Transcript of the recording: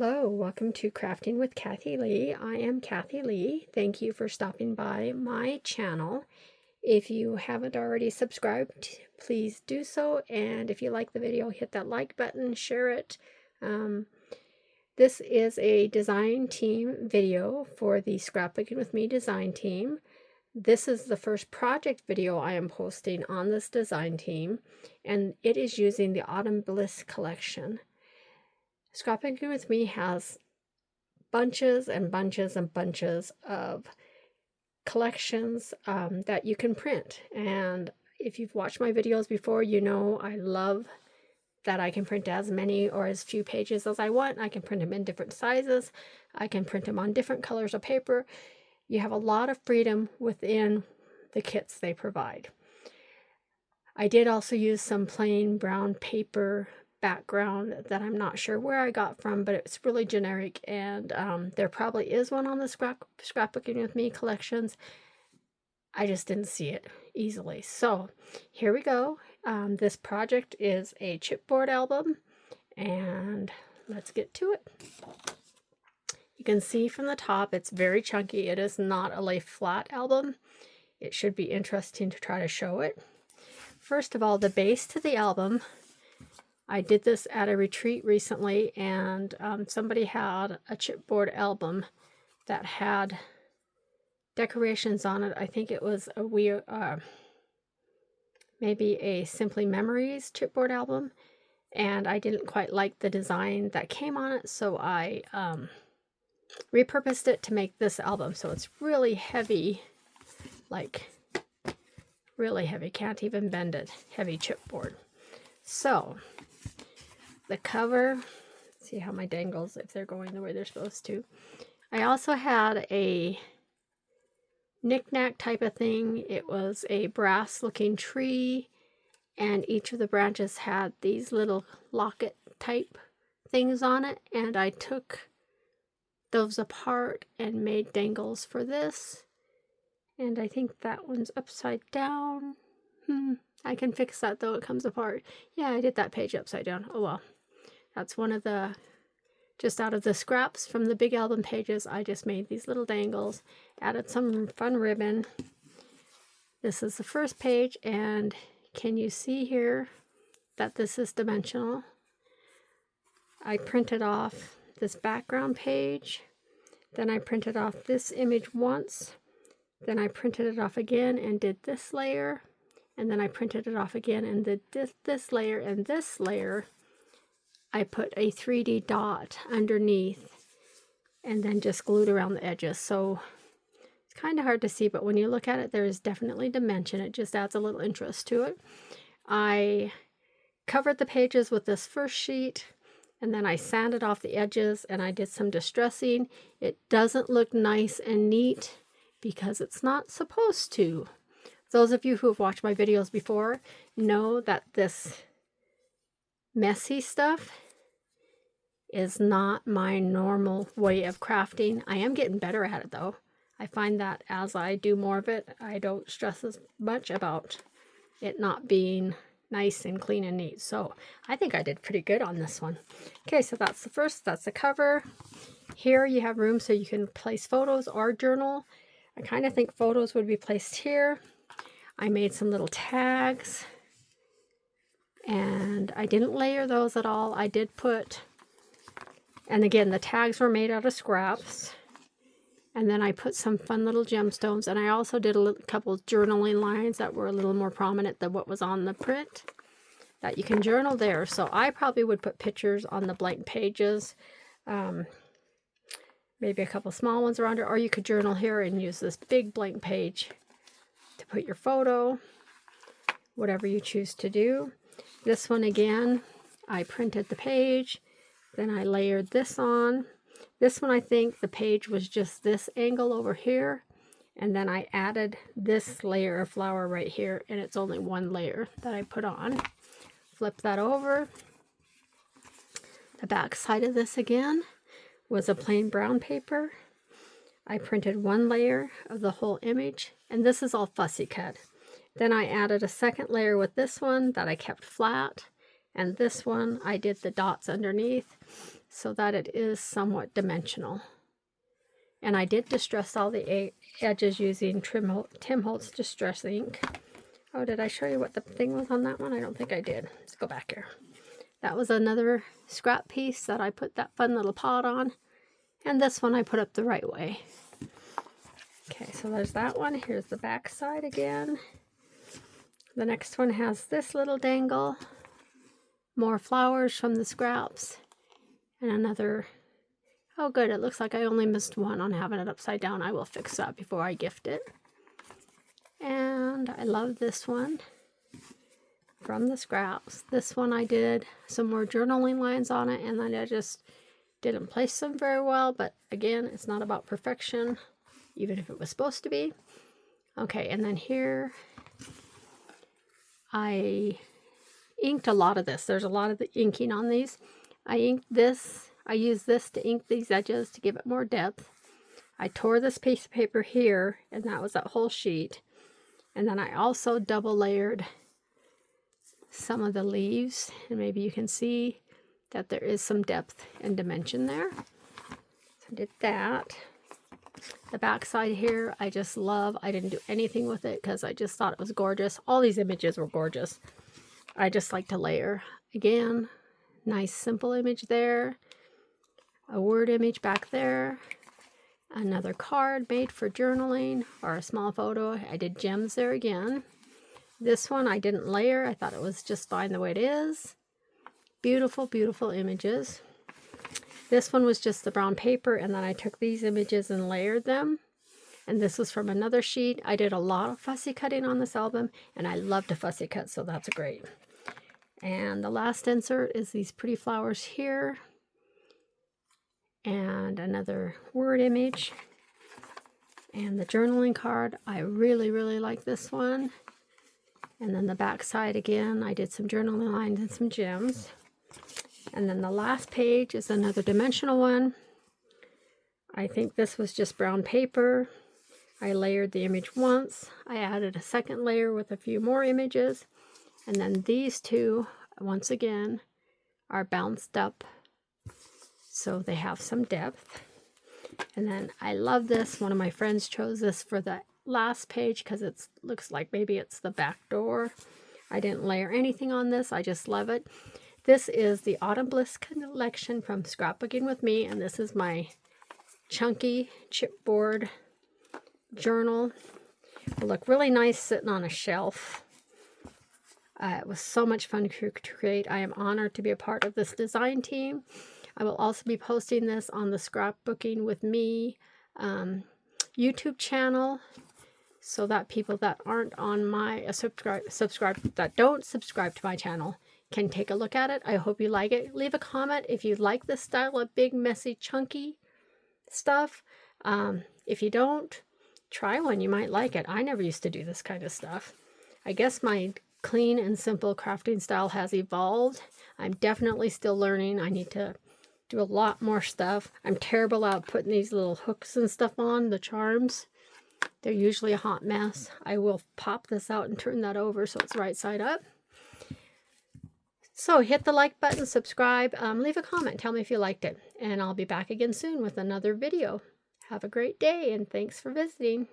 Hello, welcome to Crafting with Kathy Lee. I am Kathy Lee. Thank you for stopping by my channel. If you haven't already subscribed, please do so. And if you like the video, hit that like button, share it. This is a design team video for the Scrapbooking with Me design team. This is the first project video I am posting on this design team, and it is using the Autumn Bliss collection. Scrapbooking with Me has bunches and bunches and bunches of collections that you can print. And if you've watched my videos before, you know I love that I can print as many or as few pages as I want. I can print them in different sizes. I can print them on different colors of paper. You have a lot of freedom within the kits they provide. I did also use some plain brown paper background that I'm not sure where I got from, but it's really generic, and there probably is one on the Scrapbooking with Me collections. I just didn't see it easily. So here we go. This project is a chipboard album, and let's get to it. You can see from the top it's very chunky. It is not a lay flat album. It should be interesting to try to show it. First of all, the base to the album, I did this at a retreat recently, and somebody had a chipboard album that had decorations on it. I think it was a weird, maybe a Simply Memories chipboard album, and I didn't quite like the design that came on it, so I repurposed it to make this album. So it's really heavy, like really heavy, can't even bend it, heavy chipboard. So the cover, see how my dangles, if they're going the way they're supposed to. I also had a knick-knack type of thing. It was a brass looking tree, and each of the branches had these little locket type things on it, and I took those apart and made dangles for this. And I think that one's upside down. I can fix that though, it comes apart. Yeah, I did that page upside down. Oh well. That's one of the, just out of the scraps from the big album pages, I just made these little dangles, added some fun ribbon. This is the first page, and can you see here that this is dimensional? I printed off this background page, then I printed off this image once, then I printed it off again and did this layer, and then I printed it off again and did this layer and this layer. I put a 3D dot underneath and then just glued around the edges. So it's kind of hard to see, but when you look at it, there is definitely dimension. It just adds a little interest to it. I covered the pages with this first sheet, and then I sanded off the edges, and I did some distressing. It doesn't look nice and neat because it's not supposed to. Those of you who have watched my videos before know that this messy stuff is not my normal way of crafting. I am getting better at it though. I find that as I do more of it, I don't stress as much about it not being nice and clean and neat. So I think I did pretty good on this one. Okay, so that's the first, that's the cover. Here you have room so you can place photos or journal. I kind of think photos would be placed here. I made some little tags, and I didn't layer those at all. I did put, and again, the tags were made out of scraps. And then I put some fun little gemstones, and I also did a couple journaling lines that were a little more prominent than what was on the print that you can journal there. So I probably would put pictures on the blank pages, maybe a couple small ones around it, or you could journal here and use this big blank page to put your photo, whatever you choose to do. This one again, I printed the page, then I layered this on. This one, I think the page was just this angle over here, and then I added this layer of flower right here, and it's only one layer that I put on. Flip that over. The back side of this again was a plain brown paper. I printed one layer of the whole image, and this is all fussy cut. Then I added a second layer with this one that I kept flat, And this one, I did the dots underneath so that it is somewhat dimensional. And I did distress all the edges using Tim Holtz Distress ink. Oh, did I show you what the thing was on that one? I don't think I did. Let's go back here. That was another scrap piece that I put that fun little pot on. And this one I put up the right way. Okay, so there's that one. Here's the back side again. The next one has this little dangle. More flowers from the scraps. And another... Oh good, it looks like I only missed one on having it upside down. I will fix that before I gift it. And I love this one from the scraps. This one I did some more journaling lines on it, and then I just didn't place them very well, but again, it's not about perfection, even if it was supposed to be. Okay, and then here I inked a lot of this. There's a lot of the inking on these. I inked this. I used this to ink these edges to give it more depth. I tore this piece of paper here, and that was that whole sheet. And then I also double layered some of the leaves, and maybe you can see that there is some depth and dimension there. So I did that. The back side here, I just love. I didn't do anything with it because I just thought it was gorgeous. All these images were gorgeous. I just like to layer. Again, nice simple image there. A word image back there. Another card made for journaling or a small photo. I did gems there again. This one I didn't layer. I thought it was just fine the way it is. Beautiful, beautiful images. This one was just the brown paper, and then I took these images and layered them. And this was from another sheet. I did a lot of fussy cutting on this album, and I love to fussy cut, so that's great. And the last insert is these pretty flowers here. And another word image. And the journaling card. I really, really like this one. And then the back side again, I did some journaling lines and some gems. And then the last page is another dimensional one. I think this was just brown paper. I layered the image once. I added a second layer with a few more images. And then these two, once again, are bounced up, so they have some depth. And then I love this. One of my friends chose this for the last page because it looks like maybe it's the back door. I didn't layer anything on this. I just love it. This is the Autumn Bliss collection from Scrapbooking with Me, and this is my chunky chipboard journal. It will look really nice sitting on a shelf. It was so much fun to create. I am honored to be a part of this design team. I will also be posting this on the Scrapbooking with Me YouTube channel, so that people that aren't on my that don't subscribe to my channel can take a look at it. I hope you like it. Leave a comment if you like this style of big, messy, chunky stuff. If you don't, try one. You might like it. I never used to do this kind of stuff. I guess my clean and simple crafting style has evolved. I'm definitely still learning. I need to do a lot more stuff. I'm terrible at putting these little hooks and stuff on, the charms. They're usually a hot mess. I will pop this out and turn that over so it's right side up. So hit the like button, subscribe, leave a comment, tell me if you liked it. And I'll be back again soon with another video. Have a great day, and thanks for visiting.